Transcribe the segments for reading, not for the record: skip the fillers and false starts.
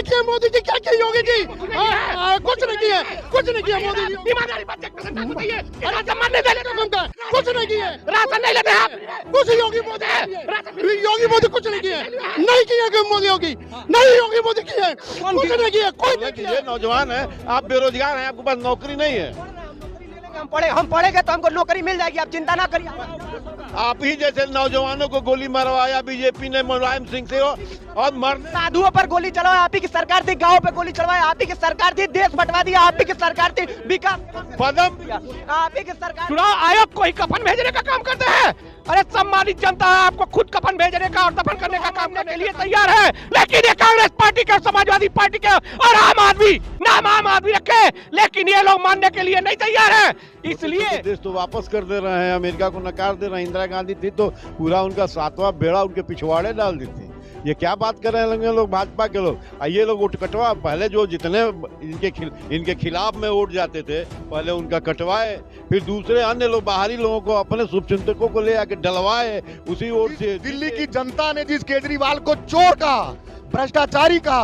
क्या किया मोदी जी, क्या किया योगी जी? कुछ नहीं किया, कुछ नहीं किया मोदी जी। ईमानदारी बात बताइए, राशन नहीं देने का काम का, कुछ नहीं किया, राशन नहीं लेते आप, कुछ योगी मोदी कुछ नहीं किया, नहीं किया कि मोदी योगी, नहीं योगी मोदी किया, कुछ नहीं किया, कोई नहीं किया। ये नौजवान है, आप बेरोजगार हैं, आपके पास नौकरी नहीं है, हम पढ़ेंगे तो हमको नौकरी मिल जाएगी, आप चिंता ना करिए। आप ही जैसे नौजवानों को गोली मरवाया बीजेपी ने मुलायम सिंह से और मरने साधुओं पर गोली चलवाया आप ही की सरकार थी, गाँव पे गोली चलवाया आप ही की सरकार थी, देश बंटवा दिया आप ही की सरकार थी, विकास पदम आप ही की सरकार। चुनाव आयोग को ही कफन भेजने का काम करते हैं। अरे सम्मानित जनता आपको खुद कफन भेजने का और दफन करने का काम करने के लिए तैयार है, लेकिन ये कांग्रेस पार्टी के, समाजवादी पार्टी के और आम आदमी रखे, लेकिन ये लोग मानने के लिए नहीं तैयार है। इसलिए देश तो वापस कर दे रहे हैं, अमेरिका को नकार दे रहे हैं। इंदिरा गांधी थी तो पूरा उनका 7वां बेड़ा उनके पिछवाड़े डाल दी थी। ये क्या बात कर रहे हैं लोग, भाजपा के लोग। ये लोग वोट कटवा, पहले जो जितने इनके खिलाफ में वोट जाते थे पहले उनका कटवाए, फिर दूसरे अन्य लोग बाहरी लोगों को, अपने शुभचिंतकों को ले आके डलवाए, उसी वोट से। दिल्ली की जनता ने जिस केजरीवाल को चोर का, भ्रष्टाचारी का,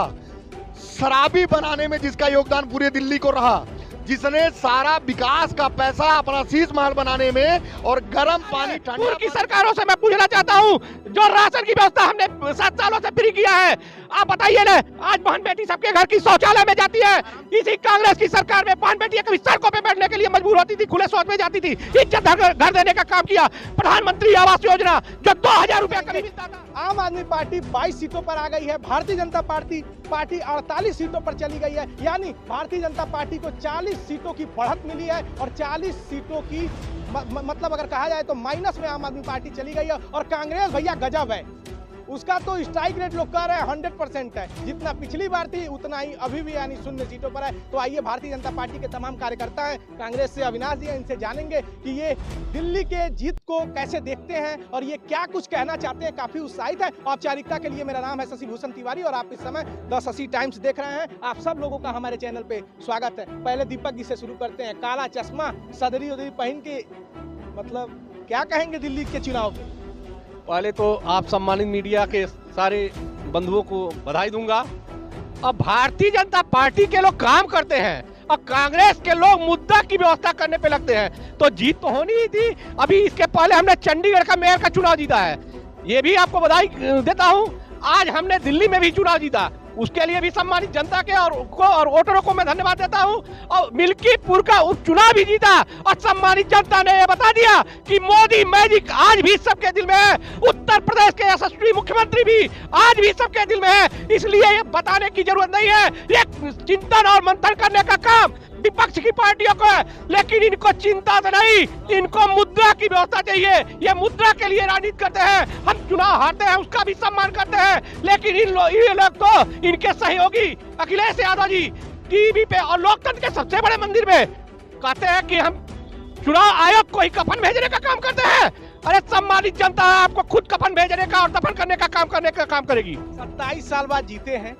शराबी बनाने में जिसका योगदान पूरे दिल्ली को रहा, जिसने सारा विकास का पैसा अपना शीश महल बनाने में और गर्म पानी ठंडा की सरकारों से मैं पूछना चाहता हूं, जो राशन की व्यवस्था हमने 7 सालों से फ्री किया है, आप बताइए ना, आज बहन बेटी सबके घर की शौचालय में जाती है। इसी कांग्रेस की सरकार में बहन बेटियां कभी सड़कों पे बैठने के लिए मजबूर होती थी, खुले शौच में जाती थी। इज्जत घर देने का काम किया। प्रधानमंत्री आवास योजना जो 2000 रुपया कभी मिलता था। आम आदमी पार्टी 22 सीटों पर आ गई है, भारतीय जनता पार्टी 48 सीटों पर चली गई है, यानी भारतीय जनता पार्टी को 40 सीटों की बढ़त मिली है और 40 सीटों की मतलब अगर कहा जाए तो माइनस में आम आदमी पार्टी चली गई है। और कांग्रेस भैया गजब है, उसका तो स्ट्राइक रेट लोग कह रहे हैं 100% है, जितना पिछली बार थी उतना ही अभी भी यानी 0 सीटों पर है। तो आइए भारतीय जनता पार्टी के तमाम कार्यकर्ता हैं, कांग्रेस से अविनाश जी हैं, इनसे जानेंगे कि ये दिल्ली के जीत को कैसे देखते हैं और ये क्या कुछ कहना चाहते हैं। काफी उत्साहित है। औपचारिकता के लिए मेरा नाम है शशि भूषण तिवारी और आप इस समय 1080 टाइम्स देख रहे हैं। आप सब लोगों का हमारे चैनल पे स्वागत है। पहले दीपक जी से शुरू करते हैं। काला चश्मा, सदरी उदरी पहन के, मतलब क्या कहेंगे दिल्ली के चुनाव में? पहले तो आप सम्मानित मीडिया के सारे बंधुओं को बधाई दूंगा। अब भारतीय जनता पार्टी के लोग काम करते हैं और कांग्रेस के लोग मुद्दा की व्यवस्था करने पे लगते हैं, तो जीत तो होनी ही थी। अभी इसके पहले हमने चंडीगढ़ का मेयर का चुनाव जीता है, ये भी आपको बधाई देता हूं। आज हमने दिल्ली में भी चुनाव जीता, उसके लिए भी सम्मानित जनता के और वोटरों को मैं धन्यवाद देता हूं। और मिल्कीपुर का उपचुनाव भी जीता और सम्मानित जनता ने ये बता दिया कि मोदी मैजिक आज भी सबके दिल में है। उत्तर प्रदेश के यशस्वी मुख्यमंत्री भी आज भी सबके दिल में है, इसलिए ये बताने की जरूरत नहीं है। ये चिंतन और मंथन करने का काम विपक्ष की पार्टियों को है, लेकिन इनको चिंता तो नहीं, इनको मुद्रा की व्यवस्था चाहिए। ये मुद्रा के लिए राजनीति करते हैं। हम चुनाव हारते हैं उसका भी सम्मान करते हैं, लेकिन ये लोग तो इनके सहयोगी अखिलेश यादव जी टीवी पे और लोकतंत्र के सबसे बड़े मंदिर में कहते हैं कि हम चुनाव आयोग को ही कफन भेजने का काम करते हैं। अरे सम्मानित जनता आपको खुद कफन भेजने का और दफन करने का काम करेगी। 27 साल बाद जीते हैं,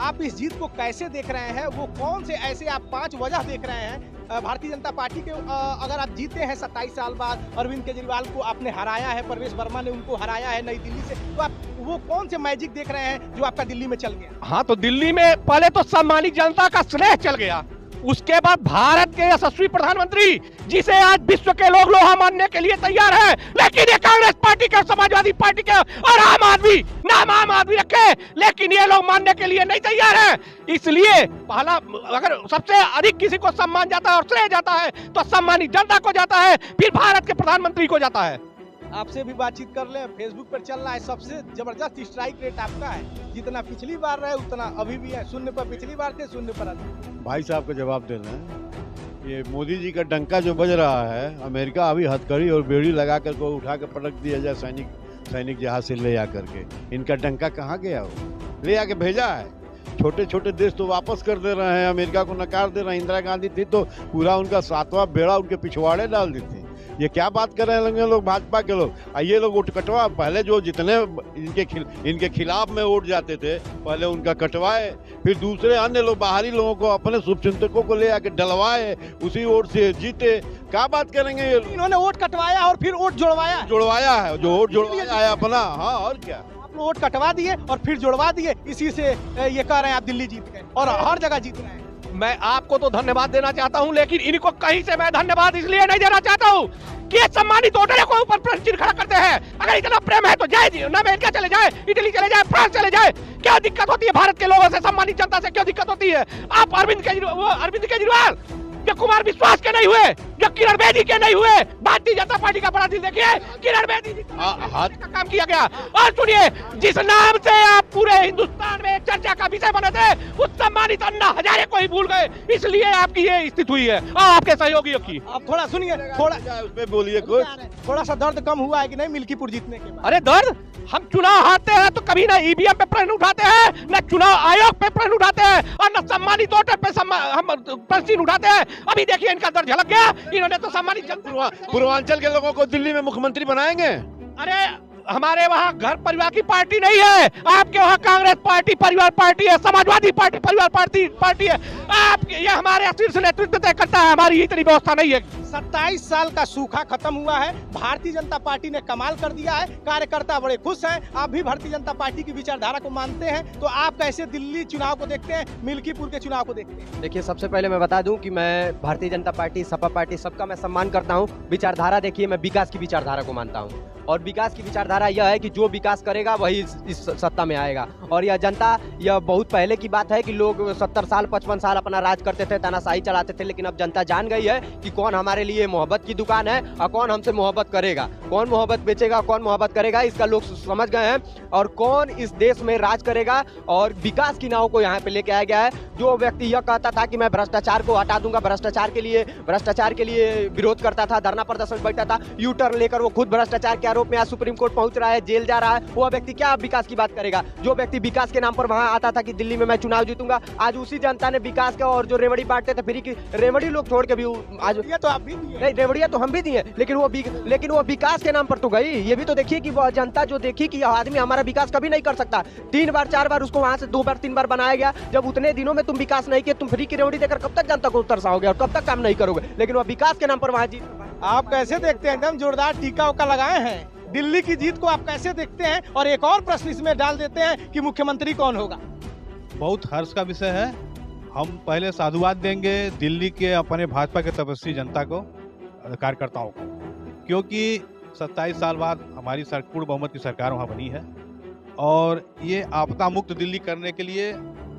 आप इस जीत को कैसे देख रहे हैं? वो कौन से ऐसे आप 5 वजह देख रहे हैं भारतीय जनता पार्टी के? अगर आप जीते हैं 27 साल बाद, अरविंद केजरीवाल को आपने हराया है, परवेश वर्मा ने उनको हराया है नई दिल्ली से, तो आप वो कौन से मैजिक देख रहे हैं जो आपका दिल्ली में चल गया? हाँ, तो दिल्ली में पहले तो सम्मानित जनता का स्नेह चल गया, उसके बाद भारत के यशस्वी प्रधानमंत्री जिसे आज विश्व के लोग लोहा मानने के लिए तैयार है, लेकिन ये कांग्रेस पार्टी के, समाजवादी पार्टी के और आम आदमी रखे, लेकिन ये लोग मानने के लिए नहीं तैयार है। इसलिए पहला, अगर सबसे अधिक किसी को सम्मान जाता है और श्रेय जाता है तो सम्मानित जनता को जाता है, फिर भारत के प्रधानमंत्री को जाता है। आपसे भी बातचीत कर ले, फेसबुक पर चल रहा है, सबसे जबरदस्त स्ट्राइक रेट आपका है, जितना पिछली बार रहे उतना अभी भी है। 0 पर पिछली बार थे, 0 पर अभी। भाई साहब का जवाब देना है। ये मोदी जी का डंका जो बज रहा है, अमेरिका अभी हथकड़ी और बेड़ी लगा कर को उठा कर पटक दिया जाए सैनिक जहाज से ले आकर के, इनका डंका कहाँ गया? वो ले आके भेजा है। छोटे छोटे देश तो वापस कर दे रहे हैं, अमेरिका को नकार दे रहे हैं। इंदिरा गांधी थी तो पूरा उनका 7वां बेड़ा उनके पिछवाड़े डाल दी थी। ये क्या बात कर रहे हैं लोग, भाजपा के लोग। ये लोग वोट कटवा, पहले जो जितने इनके खिलाफ में वोट जाते थे पहले उनका कटवाए, फिर दूसरे अन्य लोग बाहरी लोगों को, अपने शुभचिंतकों को ले आके डलवाए, उसी वोट से जीते। क्या बात करेंगे ये? इन्होंने वोट कटवाया और फिर वोट जुड़वाया है, जो वोट जुड़वाया है अपना। हाँ, और क्या? आप वोट कटवा दिए और फिर जुड़वा दिए, इसी से ये कह रहे हैं आप दिल्ली जीत गए और हर जगह जीत रहे हैं। मैं आपको तो धन्यवाद देना चाहता हूं, लेकिन इनको कहीं से मैं धन्यवाद इसलिए नहीं देना चाहता हूं कि ये सम्मानित वोटरों को ऊपर प्रश्न चिन्ह खड़ा करते हैं। अगर इतना प्रेम है तो जाए अमेरिका चले जाए, इटली चले जाए, फ्रांस चले जाए। क्या दिक्कत होती है भारत के लोगों से, सम्मानित जनता से क्यों दिक्कत होती है? आप अरविंद केजरीवाल जो कुमार विश्वास के नहीं हुए, जो किरण बेदी के नहीं हुए, भारतीय जनता पार्टी का बड़ा दिल देखिए, किरण बेदी जी हाथ का काम किया गया। और सुनिए, जिस नाम से आप पूरे हिंदुस्तान में चर्चा का विषय बने थे, उस सम्मानित अन्ना हजारे को ही भूल गए, इसलिए आपकी ये स्थिति हुई है और आपके सहयोगियों की। आप थोड़ा सुनिए, थोड़ा उसमें बोलिए कुछ। थोड़ा सा दर्द कम हुआ है कि नहीं मिल्कीपुर जीतने के बाद? अरे दर्द, हम चुनाव हारते हैं तो कभी ना ईवीएम पे प्रश्न उठाते हैं, न चुनाव आयोग पे प्रश्न उठाते हैं और न सम्मानित वोटर पे हम प्रश्न उठाते हैं। अभी देखिए इनका दर्द झलक गया, इन्होंने तो सम्मानित पूर्वांचल के लोगों को दिल्ली में मुख्यमंत्री बनाएंगे। अरे हमारे वहाँ घर परिवार की पार्टी नहीं है, आपके वहाँ कांग्रेस पार्टी परिवार पार्टी है, समाजवादी पार्टी परिवार पार्टी है। आप ये हमारे शीर्ष नेतृत्व तय करता है, हमारी इतनी व्यवस्था नहीं है। 27 साल का सूखा खत्म हुआ है, भारतीय जनता पार्टी ने कमाल कर दिया है, कार्यकर्ता बड़े खुश हैं। आप भी भारतीय जनता पार्टी की विचारधारा को मानते हैं, तो आप कैसे दिल्ली चुनाव को देखते हैं, मिल्कीपुर के चुनाव को देखते हैं? देखिए, सबसे पहले मैं बता दूं कि मैं भारतीय जनता पार्टी, सपा पार्टी, सबका मैं सम्मान करता हूं। विचारधारा देखिए, मैं विकास की विचारधारा को मानता हूं और विकास की विचारधारा यह है कि जो विकास करेगा वही इस सत्ता में आएगा। और यह जनता, यह बहुत पहले की बात है कि लोग 70 साल 55 साल अपना राज करते थे, तानाशाही चलाते थे, लेकिन अब जनता जान गई है कि कौन हमारे लिए मोहब्बत की दुकान है और कौन हमसे मोहब्बत करेगा, कौन मोहब्बत बेचेगा, कौन मोहब्बत करेगा, इसका लोग समझ गए हैं। और कौन इस देश में राज करेगा और विकास की नाव को यहाँ पे लेके आया गया है। जो व्यक्ति यह कहता था कि मैं भ्रष्टाचार को हटा दूंगा, भ्रष्टाचार के लिए विरोध करता था, धरना प्रदर्शन बैठता था, यू टर्न लेकर वो खुद भ्रष्टाचार के आरोप में आज सुप्रीम कोर्ट पहुंच रहा है, जेल जा रहा है, वो व्यक्ति क्या विकास की बात करेगा? जो व्यक्ति विकास के नाम पर वहां आता था कि दिल्ली में मैं चुनाव जीतूंगा, आज उसी जनता ने विकास का, और जो रेवड़ी बांटते थे फ्री की रेवड़ी लोग छोड़ के भी आज, ये तो आप भी नहीं रेवड़िया तो हम भी दिए, लेकिन वो विकास के नाम पर तो गई। ये भी तो देखिए कि वह जनता जो देखी कि यह आदमी हमारा विकास कभी नहीं कर सकता, 3 बार 4 बार उसको वहां से 2 बार 3 बार बनाया गया। जब उतने दिनों में तुम विकास नहीं किए, तुम फ्री की रेवड़ी देकर कब तक जनता को तरसाओगे और कब तक काम नहीं करोगे? लेकिन वह विकास के नाम पर वहां जीत। आप कैसे देखते हैं? एकदम जोरदार टीका उका लगाए हैं, दिल्ली की जीत को आप कैसे देखते हैं? और एक और प्रश्न इसमें डाल देते हैं कि मुख्यमंत्री कौन होगा? बहुत हर्ष का विषय है। हम पहले साधुवाद देंगे दिल्ली के अपने भाजपा के तपस्वी जनता को, कार्यकर्ताओं को, क्योंकि 27 साल बाद हमारी पूर्ण बहुमत की सरकार वहाँ बनी है और ये आपदा मुक्त दिल्ली करने के लिए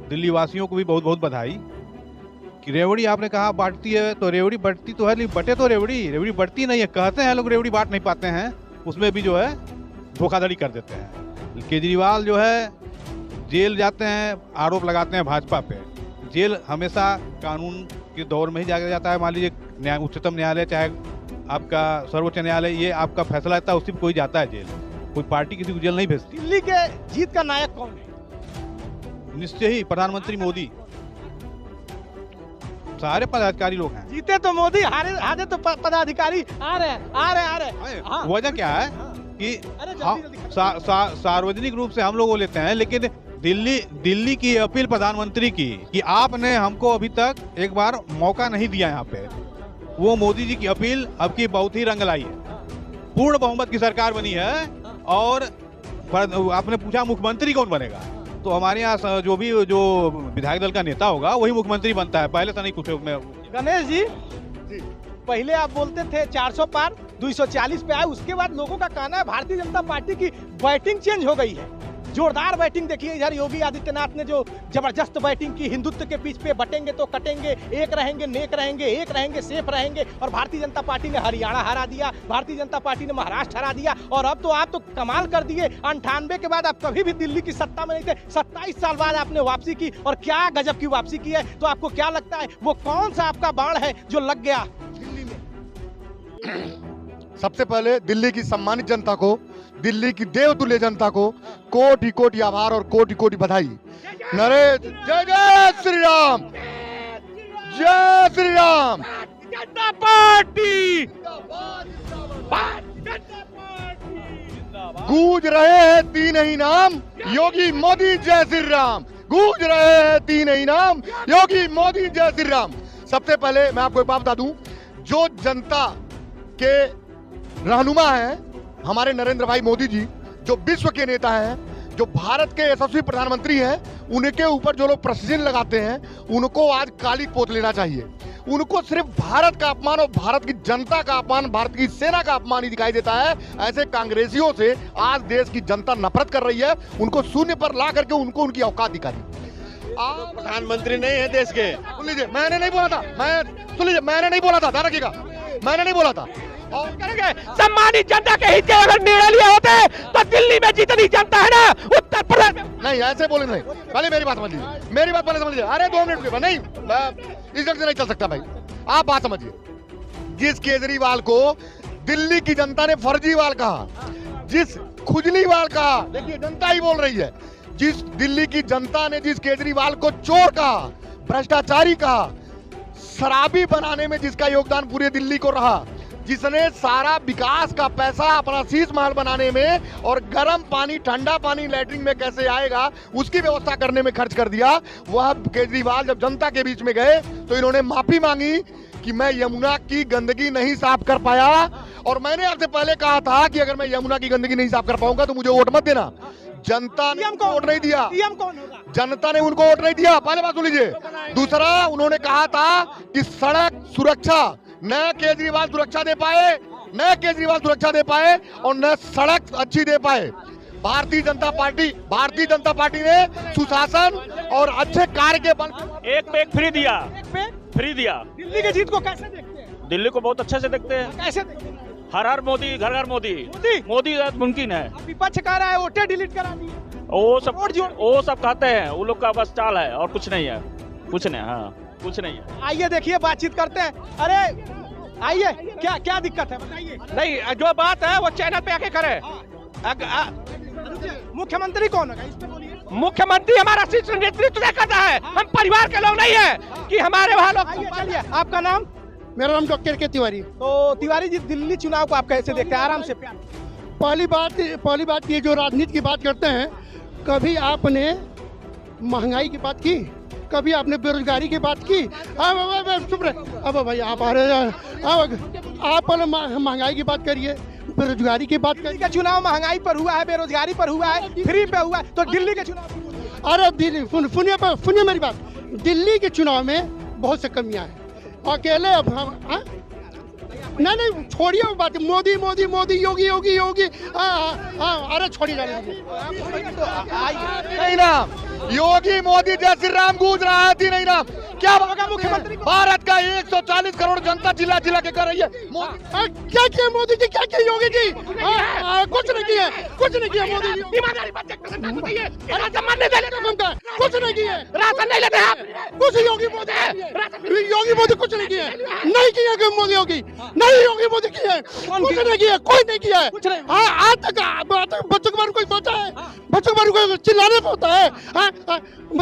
दिल्ली वासियों को भी बहुत बहुत बधाई। कि रेवड़ी आपने कहा बांटती है, तो रेवड़ी बढ़ती तो है, लेकिन बटे तो रेवड़ी बढ़ती नहीं है। कहते हैं लोग रेवड़ी बांट नहीं पाते हैं, उसमें भी जो है धोखाधड़ी कर देते हैं। केजरीवाल जो है जेल जाते हैं, आरोप लगाते हैं भाजपा पे। जेल हमेशा कानून के दौर में ही जाता है। मान लीजिए उच्चतम न्यायालय, चाहे आपका सर्वोच्च न्यायालय, ये आपका फैसला लेता है, उसी पर कोई जाता है जेल। कोई पार्टी किसी को जेल नहीं भेजती। दिल्ली के जीत का नायक कौन है? निश्चय ही प्रधानमंत्री मोदी। सारे पदाधिकारी लोग हैं। जीते तो मोदी, हारे तो पदाधिकारी। आ रहे। हाँ। वजह क्या है कि सार्वजनिक रूप से हम लोग वो लेते हैं, लेकिन दिल्ली की अपील प्रधानमंत्री की कि आपने हमको अभी तक एक बार मौका नहीं दिया यहाँ पे, वो मोदी जी की अपील अब की बहुत ही रंग लाई है। पूर्ण बहुमत की सरकार बनी है और आपने पूछा मुख्यमंत्री कौन बनेगा, तो हमारे यहाँ जो विधायक दल का नेता होगा वही मुख्यमंत्री बनता है। पहले से नहीं कुछ में। गणेश जी, पहले आप बोलते थे 400 पार 240 पे आए, उसके बाद लोगों का कहना है भारतीय जनता पार्टी की बैटिंग चेंज हो गई है। जोरदार बैटिंग देखिए, इधर योगी आदित्यनाथ ने जो जबरदस्त बैटिंग की, हिंदुत्व के पीछ पे बटेंगे तो कटेंगे, एक रहेंगे नेक रहेंगे, एक रहेंगे सेफ रहेंगे। और भारतीय जनता पार्टी ने हरियाणा हरा दिया, भारतीय जनता पार्टी ने महाराष्ट्र हरा दिया। और अब तो आप तो कमाल कर दिए, 98 के बाद आप कभी भी दिल्ली की सत्ता में नहीं थे, 27 साल बाद आपने वापसी की और क्या गजब की वापसी की है। तो आपको क्या लगता है वो कौन सा आपका बाण है जो लग गया दिल्ली में? सबसे पहले दिल्ली की सम्मानित जनता को, दिल्ली की देवतुल्य जनता को कोटि कोटि आभार और कोटि कोटि बधाई। जय जय श्री राम, जय श्री राम। जनता पार्टी गूंज रहे हैं 3 ही नाम, योगी मोदी जय श्री राम। गूंज रहे हैं 3 ही नाम, योगी मोदी जय श्री राम। सबसे पहले मैं आपको एक बात बता दूं, जो जनता के रहनुमा हैं हमारे नरेंद्र भाई मोदी जी, जो विश्व के नेता हैं, जो भारत के यशस्वी प्रधानमंत्री हैं, उनके ऊपर जो लोग प्रश्न लगाते हैं, उनको आज काली पोत लेना चाहिए। उनको सिर्फ भारत का अपमान और भारत की जनता का अपमान, भारत की सेना का अपमान ही दिखाई देता है। ऐसे कांग्रेसियों से आज देश की जनता नफरत कर रही है। उनको शून्य पर ला करके उनको उनकी औकात दिखा दी। आप प्रधानमंत्री नहीं है देश के। सुन लीजिए, मैंने नहीं बोला था, सुन लीजिए, मैंने नहीं बोला था, ध्यान रखिएगा, मैंने नहीं बोला था। और करेंगे सम्मानित जनता के हित के अगर निर्णय लिए होते तो दिल्ली में जितनी जनता है ना, उत्तर प्रदेश में नहीं, ऐसे बोले नहीं। पहले मेरी बात समझ लीजिए, मेरी बात पहले समझ लीजिए। अरे 2 मिनट रुकिए, नहीं, इस ढंग से नहीं चल सकता भाई। आप बात समझिए, जिस केजरीवाल को दिल्ली की जनता ने फर्जीवाल कहा, जिस खुजलीवाल कहा, देखिए जनता ही बोल रही है, जिस दिल्ली की जनता ने जिस केजरीवाल को चोर कहा, भ्रष्टाचारी कहा, शराबी बनाने में जिसका योगदान पूरे दिल्ली को रहा, जिसने सारा विकास का पैसा अपना शीश महल बनाने में और गर्म पानी, ठंडा पानी लैट्रिन में कैसे आएगा उसकी व्यवस्था करने में खर्च कर दिया, वह केजरीवाल जब जनता के बीच में गए तो इन्होंने माफी मांगी कि मैं यमुना की गंदगी नहीं साफ कर पाया, और मैंने आपसे पहले कहा था कि अगर मैं यमुना की गंदगी नहीं साफ कर पाऊंगा तो मुझे वोट मत देना। जनता ने उनको वोट नहीं दिया, जनता ने उनको वोट नहीं दिया। पहले बात सुन लीजिए। दूसरा, उन्होंने कहा था कि सड़क सुरक्षा, न केजरीवाल सुरक्षा दे पाए, न केजरीवाल सुरक्षा दे पाए और न सड़क अच्छी दे पाए। भारतीय जनता पार्टी ने सुशासन और अच्छे कार्य के बल एक पे एक फ्री दिया, फ्री दिया। दिल्ली की जीत को कैसे देखते हैं? दिल्ली को बहुत अच्छे से देखते हैं। कैसे देखते हैं? हर हर मोदी, घर घर मोदी, मोदी मुमकिन है। विपक्ष कह रहा है वोटें डिलीट करा दी, वो सब कहते हैं, वो लोग का बस चाल है और कुछ नहीं है, कुछ नहीं। हाँ, कुछ नहीं है। आइए देखिए, बातचीत करते हैं। अरे आइए, क्या क्या दिक्कत है बताइए। नहीं, जो बात है वो चैनल पे आके करे। मुख्यमंत्री कौन है इस पे बोलिए। मुख्यमंत्री हमारा शीर्ष नेतृत्व तय करता है, हम परिवार के लोग नहीं है कि हमारे वहाँ लोग। चलिए, आपका नाम? मेरा नाम डॉक्टर के तिवारी। तो तिवारी जी, दिल्ली चुनाव को आप कैसे देखते हैं? आराम से प्यार। पहली बात ये जो राजनीति की बात करते हैं, कभी आपने महंगाई की बात की, कभी आपने बेरोजगारी की बात की? चुप रहे। अब भाई आप आ रहे हैं, आप महंगाई की बात करिए, बेरोजगारी की बात करिए। का चुनाव महंगाई पर हुआ है, बेरोजगारी पर हुआ है, फ्री पे हुआ है, तो दिल्ली के चुनाव? अरे दिल्ली, सुनिए मेरी बात। दिल्ली के चुनाव में बहुत से कमियां हैं। अकेले अब हम नहीं छोड़िए वो बात। मोदी मोदी मोदी, योगी योगी योगी, अरे छोड़िए जाने दीजिए। नहीं ना, योगी मोदी जय श्री राम गूंज रहा है, नहीं ना। क्या होगा मुख्यमंत्री? भारत का 140 करोड़ जनता जिला जिला के कर रही है। क्या किया मोदी जी, क्या किया योगी जी? कुछ नहीं किया, कुछ नहीं किया मोदी जी। कुछ नहीं किया, राशन नहीं लेते आप, कुछ योगी मोदी कुछ नहीं किया, नहीं किया मोदी योगी, नहीं योगी मोदी किया, कुछ नहीं किया, कोई नहीं किया है। हाँ, आज तक बच्चों के बारे में कोई सोचा है? बच्चों के बारे में चिल्लाने पे होता है,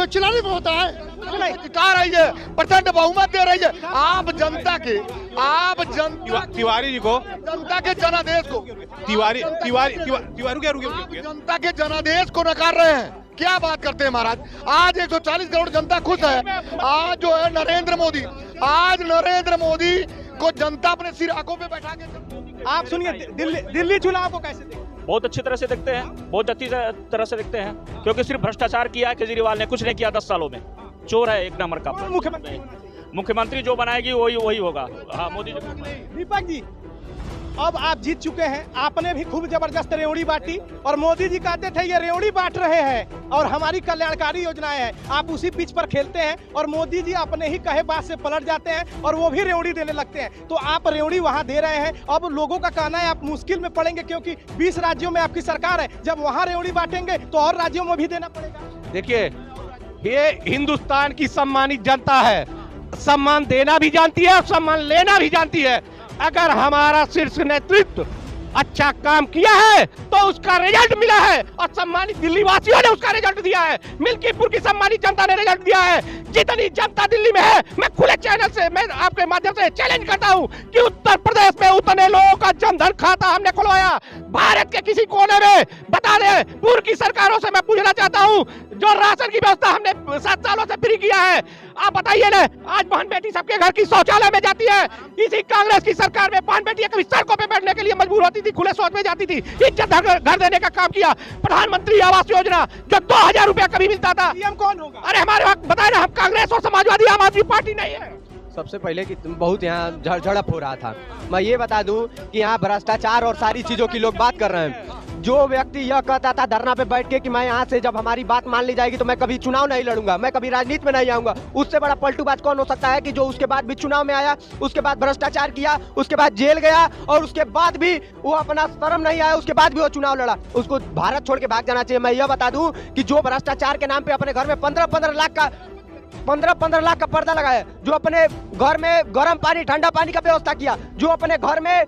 चिल्लाने पे होता है। जिता रही है, प्रचंड बहुमत दे रही है। आप जनता के, तिवारी जी को, जनता के जनादेश को, तिवारी जनता के जनादेश को नकार रहे हैं। क्या बात करते हैं महाराज? आज 140 करोड़ जनता खुश है। आज जो है नरेंद्र मोदी को जनता अपने सिर आंखों पे बैठा के। आप सुनिए, दिल्ली चुनाव को कैसे देखते हैं? बहुत अच्छी तरह से देखते हैं, बहुत अच्छी तरह से देखते हैं, क्योंकि सिर्फ भ्रष्टाचार किया है केजरीवाल ने, कुछ नहीं किया 10 सालों में। चोर है एक नंबर का। मुख्यमंत्री जो बनाएगी वही होगा। हाँ, मोदी जी। दीपक जी, अब आप जीत चुके हैं, आपने भी खूब जबरदस्त रेवड़ी बांटी, और मोदी जी कहते थे ये रेवड़ी बांट रहे हैं और हमारी कल्याणकारी योजनाएं हैं। आप उसी पिच पर खेलते हैं और मोदी जी अपने ही कहे बात से पलट जाते हैं और वो भी रेवड़ी देने लगते हैं। तो आप रेवड़ी वहां दे रहे हैं, अब लोगों का कहना है आप मुश्किल में पड़ेंगे, क्योंकि 20 राज्यों में आपकी सरकार है। जब वहां रेवड़ी बांटेंगे तो और राज्यों में भी देना पड़ेगा। देखिए, ये हिंदुस्तान की सम्मानित जनता है, सम्मान देना भी जानती है और सम्मान लेना भी जानती है। अगर हमारा शीर्ष नेतृत्व अच्छा काम किया है तो उसका रिजल्ट मिला है, और सम्मानित दिल्ली वासियों ने उसका रिजल्ट दिया है। मिल्कीपुर की सम्मानित जनता ने रिजल्ट दिया है। जितनी जनता दिल्ली में है, मैं खुले चैनल से, मैं आपके माध्यम से चैलेंज करता हूं कि उत्तर प्रदेश में उतने लोगों का जनधन खाता हमने खुलवाया, भारत के किसी कोने में बता दें। पूर्व की सरकारों से मैं पूछना चाहता हूं, जो राशन की व्यवस्था हमने 7 सालों से फ्री किया है, आप बताइए ना, आज बहन बेटी सबके घर की शौचालय में जाती है। इसी कांग्रेस की सरकार में बहन बेटियां कभी सड़कों पे बैठने के लिए मजबूर होती थी, खुले शौच में जाती थी। इज्जत घर देने का काम किया। प्रधानमंत्री आवास योजना जो 2000 रुपया कभी मिलता था। सीएम कौन होगा? अरे हमारे वक्त बताए ना, हम कांग्रेस और समाजवादी आम आदमी पार्टी नहीं है। सबसे पहले कि बहुत यहाँ झड़प हो रहा था। मैं ये बता दूं कि यहाँ भ्रष्टाचार और सारी चीजों की लोग बात कर रहे हैं। जो व्यक्ति यह कहता था धरना पे बैठ के कि मैं यहाँ से जब हमारी बात मान ली जाएगी तो मैं कभी चुनाव नहीं लड़ूंगा, मैं कभी राजनीति में नहीं आऊंगा, उससे बड़ा पलटूबाज कौन हो सकता है कि जो उसके बाद भी चुनाव में आया, उसके बाद भ्रष्टाचार किया, उसके बाद जेल गया और उसके बाद भी वो अपना शर्म नहीं आया, उसके बाद भी वो चुनाव लड़ा। उसको भारत छोड़ के भाग जाना चाहिए। मैं यह बता दूं कि जो भ्रष्टाचार के नाम पे अपने घर में 15-15 लाख का पर्दा लगाया, जो अपने घर में गर्म पानी ठंडा पानी का व्यवस्था किया, जो अपने घर में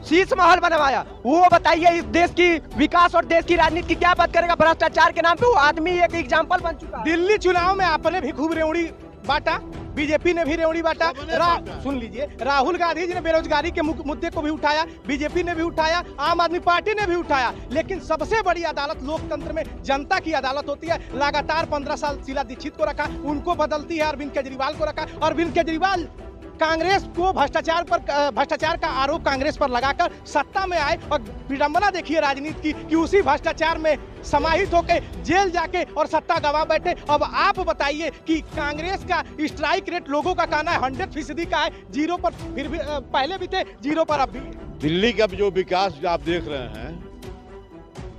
शीश महल बनवाया, वो बताइए इस देश की विकास और देश की राजनीति की क्या बात करेगा? भ्रष्टाचार के नाम पे वो आदमी एक एग्जाम्पल बन चुका है। दिल्ली चुनाव में आपने भी खूब रेवड़ी बांटा, बीजेपी ने भी रेवड़ी बांटा। सुन लीजिए, राहुल गांधी जी ने बेरोजगारी के मुद्दे को भी उठाया, बीजेपी ने भी उठाया, आम आदमी पार्टी ने भी उठाया। लेकिन सबसे बड़ी अदालत लोकतंत्र में जनता की अदालत होती है। लगातार 15 साल शीला दीक्षित को रखा, उनको बदलती है, अरविंद केजरीवाल को रखा। अरविंद केजरीवाल कांग्रेस को भ्रष्टाचार का आरोप कांग्रेस पर लगाकर सत्ता में आए और विडंबना देखिए राजनीति की कि उसी भ्रष्टाचार में समाहित होकर जेल जाके और सत्ता गंवा बैठे। अब आप बताइए कि कांग्रेस का स्ट्राइक रेट लोगों का कहना है 100% का है, 0 पर फिर भी पहले भी थे, 0 पर अब भी। दिल्ली का जो विकास आप देख रहे हैं,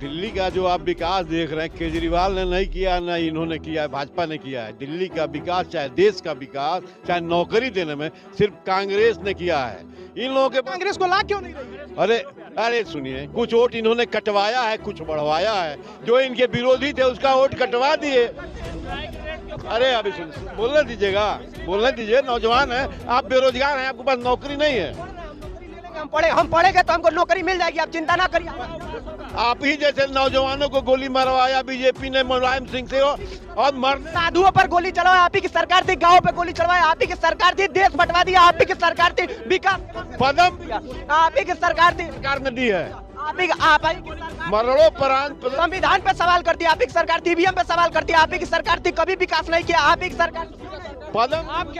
दिल्ली का जो आप विकास देख रहे हैं, केजरीवाल ने नहीं किया, ना इन्होंने किया है, भाजपा ने किया है। दिल्ली का विकास, चाहे देश का विकास, चाहे नौकरी देने में सिर्फ कांग्रेस ने किया है। इन लोगों के कांग्रेस को ला क्यों नहीं रही? अरे सुनिए, कुछ वोट इन्होंने कटवाया है, कुछ बढ़वाया है। जो इनके विरोधी थे उसका वोट कटवा दिए। अरे अभी बोलने दीजिए, नौजवान है आप, बेरोजगार हैं, आपके पास नौकरी नहीं है। हम पढ़ेंगे तो हमको नौकरी मिल जाएगी, आप चिंता ना करिए। आप ही जैसे नौजवानों को गोली मरवाया बीजेपी ने मुलायम सिंह से, और साधुओं पर गोली चलवाया आप ही की सरकार थी, गाँव पे गोली चलवाया आप ही की सरकार थी, देश बंटवा दिया आप ही की सरकार थी, विकास पदम आप ही की सरकार थी, सरकार ने दी है। आप मरणोपरांत संविधान पे सवाल करती है आप ही की सरकार थी, ईवीएम पे सवाल करती है आप ही की सरकार थी, कभी विकास नहीं किया आप ही की सरकार। पदम